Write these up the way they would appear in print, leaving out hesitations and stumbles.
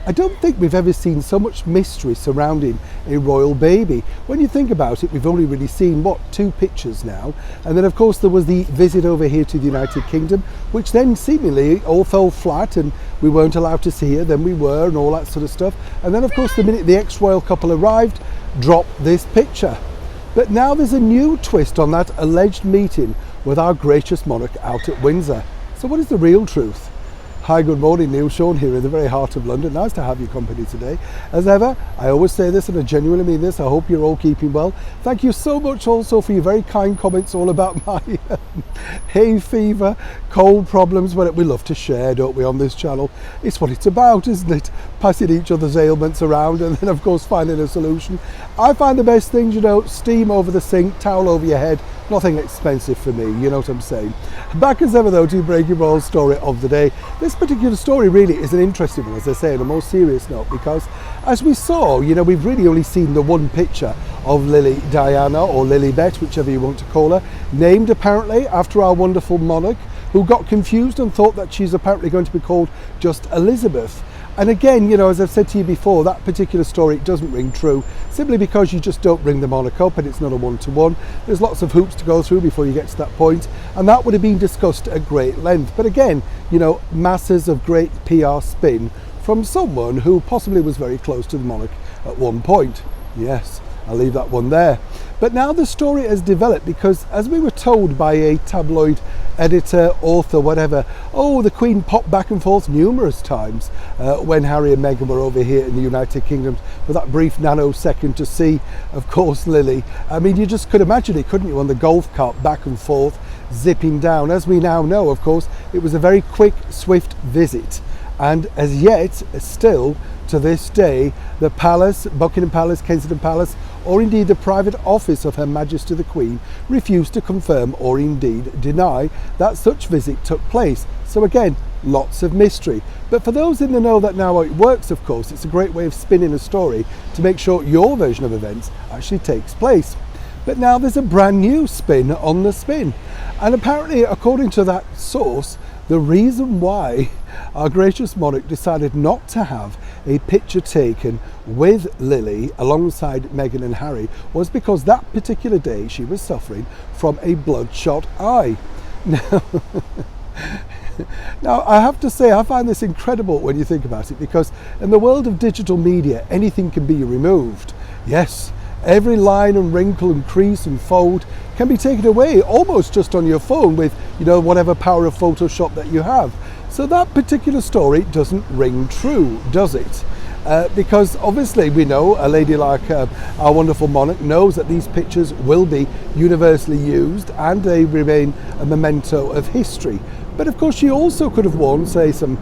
I don't think we've ever seen so much mystery surrounding a royal baby. When you think about it, we've only really seen, what, 2 pictures now? And then of course there was the visit over here to the United Kingdom, which then seemingly all fell flat and we weren't allowed to see her, then we were, and all that sort of stuff. And then of course the minute the ex-royal couple arrived, dropped this picture. But now there's a new twist on that alleged meeting with our gracious monarch out at Windsor. So what is the real truth? Hi, good morning, Neil. Sean here in the very heart of London. Nice to have your company today. As ever, I always say this and I genuinely mean this. I hope you're all keeping well. Thank you so much also for your very kind comments all about my hay fever, cold problems. Well, we love to share, don't we, on this channel? It's what it's about, isn't it? Passing each other's ailments around and then, of course, finding a solution. I find the best things, you know, steam over the sink, towel over your head. Nothing expensive for me, you know what I'm saying. Back as ever though to breaking royal story of the day. This particular story really is an interesting one, as I say, on a more serious note, because as we saw, you know, we've really only seen the one picture of Lily Diana, or Lilibet, whichever you want to call her, named apparently after our wonderful monarch, who got confused and thought that she's apparently going to be called just Elizabeth. And again, you know, as I've said to you before, that particular story doesn't ring true, simply because you just don't bring the monarch up and it's not a one-to-one. There's lots of hoops to go through before you get to that point, and that would have been discussed at great length. But again, you know, masses of great PR spin from someone who possibly was very close to the monarch at one point. Yes, I'll leave that one there. But now the story has developed because, as we were told by a tabloid editor, author, whatever, oh, the Queen popped back and forth numerous times when Harry and Meghan were over here in the United Kingdom for that brief nanosecond to see, of course, Lily. I mean, you just could imagine it, couldn't you, on the golf cart back and forth, zipping down. As we now know, of course, it was a very quick, swift visit. And as yet, still, to this day, the palace, Buckingham Palace, Kensington Palace, or indeed the private office of Her Majesty the Queen refused to confirm or indeed deny that such visit took place. So again, lots of mystery. But for those in the know that now it works, of course, it's a great way of spinning a story to make sure your version of events actually takes place. But now there's a brand new spin on the spin. And apparently, according to that source, the reason why our gracious monarch decided not to have a picture taken with Lily alongside Meghan and Harry was because that particular day she was suffering from a bloodshot eye. Now, I have to say, I find this incredible when you think about it, because in the world of digital media, anything can be removed. Yes, every line and wrinkle and crease and fold can be taken away almost just on your phone with, you know, whatever power of Photoshop that you have. So that particular story doesn't ring true, does it? Because obviously we know a lady like our wonderful monarch knows that these pictures will be universally used and they remain a memento of history. But of course she also could have worn, say, some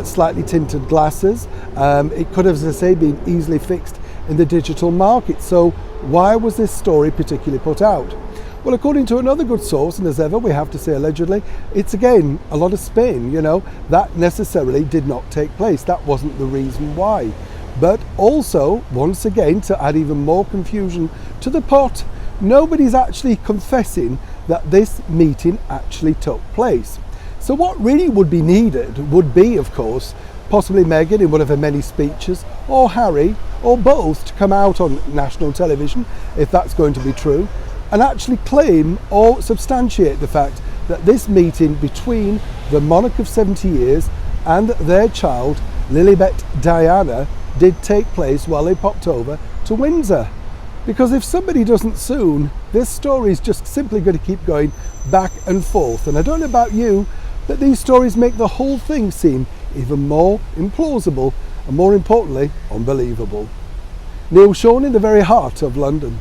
slightly tinted glasses. It could have, as I say, been easily fixed in the digital market. So why was this story particularly put out? Well, according to another good source, and as ever we have to say allegedly, it's again a lot of spin, you know, that necessarily did not take place. That wasn't the reason why. But also, once again, to add even more confusion to the pot, nobody's actually confessing that this meeting actually took place. So what really would be needed would be, of course, possibly Meghan in one of her many speeches, or Harry, or both, to come out on national television, if that's going to be true, and actually claim or substantiate the fact that this meeting between the monarch of 70 years and their child, Lilibet Diana, did take place while they popped over to Windsor. Because if somebody doesn't soon, this story is just simply going to keep going back and forth. And I don't know about you, but these stories make the whole thing seem even more implausible and, more importantly, unbelievable. Neil Sean in the very heart of London.